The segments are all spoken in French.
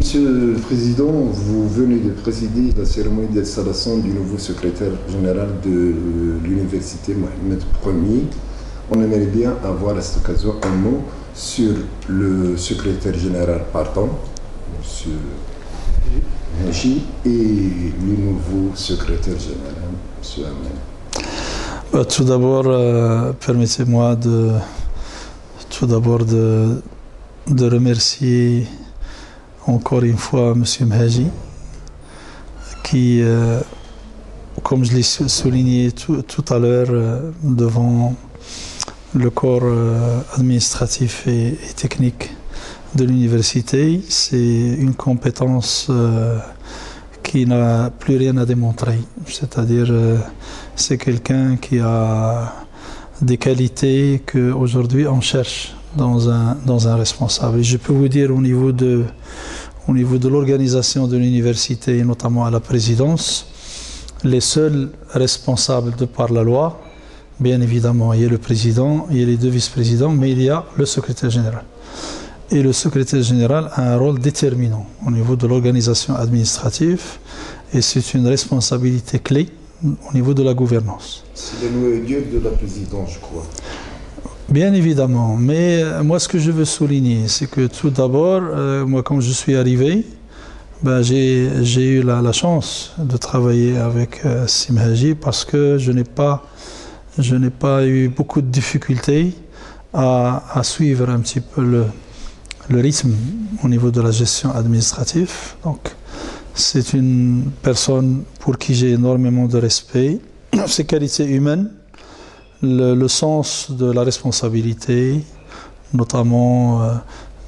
Monsieur le Président, vous venez de présider la cérémonie d'installation du nouveau secrétaire général de l'Université Mohamed Ier. On aimerait bien avoir à cette occasion un mot sur le secrétaire général partant, Monsieur Haji, et le nouveau secrétaire général, Monsieur Ahmed. Tout d'abord, permettez-moi de remercier encore une fois M. Mhaji, qui, comme je l'ai souligné tout à l'heure devant le corps administratif et technique de l'université, c'est une compétence qui n'a plus rien à démontrer. C'est-à-dire, c'est quelqu'un qui a des qualités qu'aujourd'hui on cherche dans un responsable. Et je peux vous dire au niveau de l'organisation de l'université, et notamment à la présidence, les seuls responsables de par la loi, bien évidemment, il y a le président, il y a les deux vice-présidents, mais il y a le secrétaire général. Et le secrétaire général a un rôle déterminant au niveau de l'organisation administrative, et c'est une responsabilité clé au niveau de la gouvernance. C'est le noyau dur de la présidence, je crois. Bien évidemment, mais moi ce que je veux souligner, c'est que tout d'abord, moi quand je suis arrivé, j'ai eu la chance de travailler avec Sim Haji parce que je n'ai pas eu beaucoup de difficultés à suivre un petit peu le rythme au niveau de la gestion administrative. Donc c'est une personne pour qui j'ai énormément de respect, ses qualités humaines, le sens de la responsabilité, notamment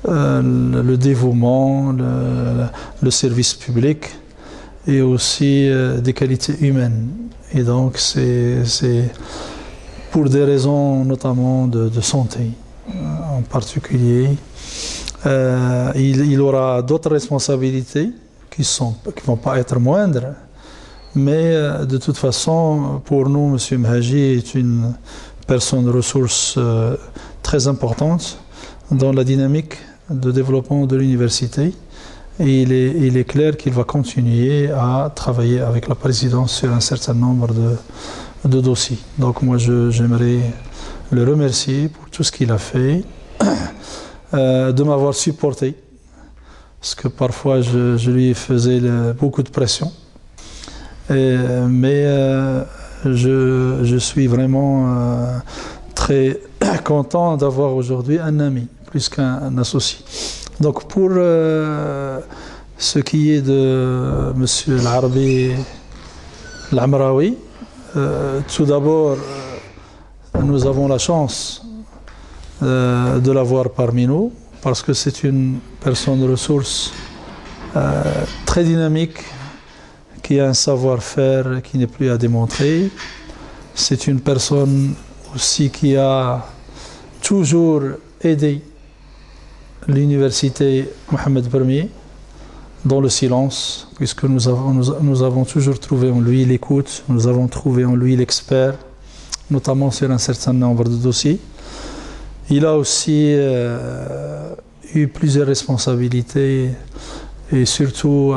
le dévouement, le service public et aussi des qualités humaines. Et donc c'est pour des raisons notamment de santé en particulier. Il aura d'autres responsabilités qui ne vont pas être moindres. Mais de toute façon, pour nous, M. Mhaji est une personne de ressources très importante dans la dynamique de développement de l'université. Et il est clair qu'il va continuer à travailler avec la présidence sur un certain nombre de dossiers. Donc moi, j'aimerais le remercier pour tout ce qu'il a fait, de m'avoir supporté, parce que parfois je lui faisais beaucoup de pression. Mais je suis vraiment très content d'avoir aujourd'hui un ami, plus qu'un associé. Donc pour ce qui est de M. Al-Arabi Al-Amraoui, tout d'abord, nous avons la chance de l'avoir parmi nous, parce que c'est une personne de ressources très dynamique, qui a un savoir-faire qui n'est plus à démontrer. C'est une personne aussi qui a toujours aidé l'université Mohamed Ier dans le silence, puisque nous avons toujours trouvé en lui l'écoute, nous avons trouvé en lui l'expert, notamment sur un certain nombre de dossiers. Il a aussi eu plusieurs responsabilités, et surtout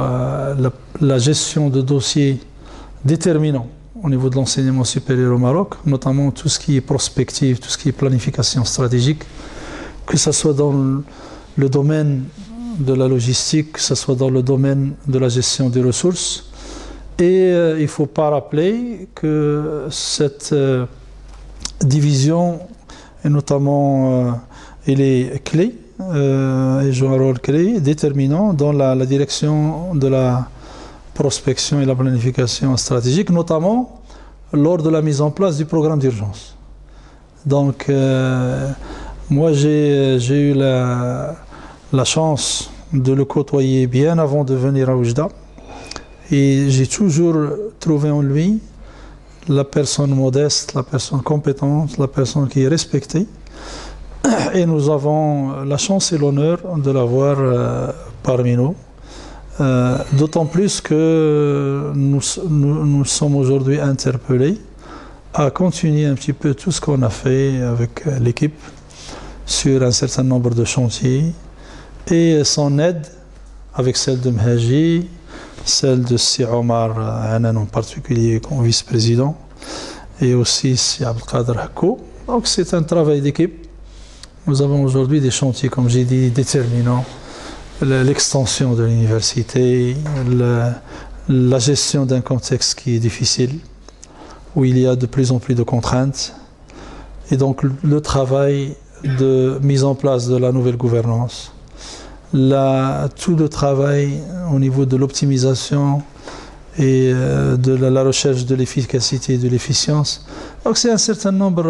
la gestion de dossiers déterminants au niveau de l'enseignement supérieur au Maroc, notamment tout ce qui est prospective, tout ce qui est planification stratégique, que ce soit dans le domaine de la logistique, que ce soit dans le domaine de la gestion des ressources. Et il ne faut pas rappeler que cette division, et notamment, elle est clé, et joue un rôle clé, déterminant dans la direction de la prospection et la planification stratégique, notamment lors de la mise en place du programme d'urgence. Donc, moi, j'ai eu la chance de le côtoyer bien avant de venir à Oujda, et j'ai toujours trouvé en lui la personne modeste, la personne compétente, la personne qui est respectée. Et nous avons la chance et l'honneur de l'avoir parmi nous. D'autant plus que nous sommes aujourd'hui interpellés à continuer un petit peu tout ce qu'on a fait avec l'équipe sur un certain nombre de chantiers. Et son aide avec celle de Mhaji, celle de Si Omar Hanan en particulier comme vice-président, et aussi Si Abdelkader Hakou. Donc c'est un travail d'équipe. Nous avons aujourd'hui des chantiers, comme j'ai dit, déterminants. L'extension de l'université, la gestion d'un contexte qui est difficile, où il y a de plus en plus de contraintes, et donc le travail de mise en place de la nouvelle gouvernance, tout le travail au niveau de l'optimisation et de la recherche de l'efficacité et de l'efficience. Donc c'est un certain nombre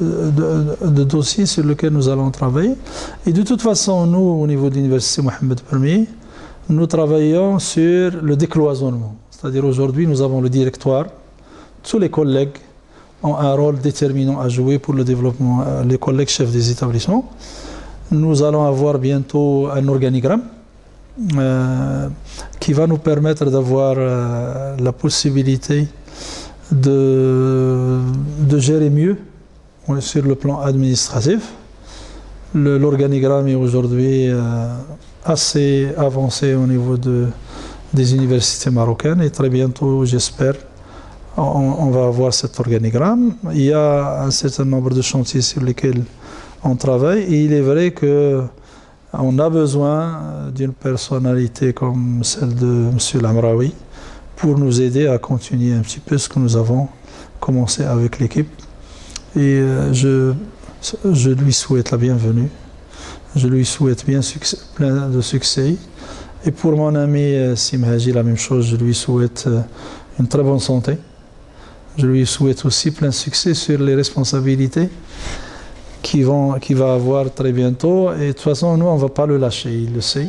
de dossiers sur lesquels nous allons travailler. Et de toute façon, nous, au niveau de l'Université Mohammed Ier, nous travaillons sur le décloisonnement. C'est-à-dire aujourd'hui, nous avons le directoire. Tous les collègues ont un rôle déterminant à jouer pour le développement, les collègues chefs des établissements. Nous allons avoir bientôt un organigramme qui va nous permettre d'avoir la possibilité de gérer mieux sur le plan administratif. L'organigramme est aujourd'hui assez avancé au niveau des universités marocaines et très bientôt, j'espère, on va avoir cet organigramme. Il y a un certain nombre de chantiers sur lesquels on travaille et il est vrai qu'on a besoin d'une personnalité comme celle de M. Lamraoui pour nous aider à continuer un petit peu ce que nous avons commencé avec l'équipe. Et je lui souhaite la bienvenue. Je lui souhaite plein de succès. Et pour mon ami Sim Haji, la même chose, je lui souhaite une très bonne santé. Je lui souhaite aussi plein de succès sur les responsabilités qu'il va avoir très bientôt. Et de toute façon, nous, on ne va pas le lâcher, il le sait.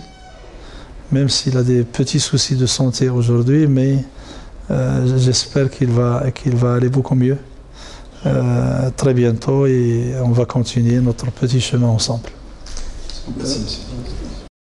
Même s'il a des petits soucis de santé aujourd'hui, mais j'espère qu'il va aller beaucoup mieux très bientôt et on va continuer notre petit chemin ensemble. Merci, monsieur.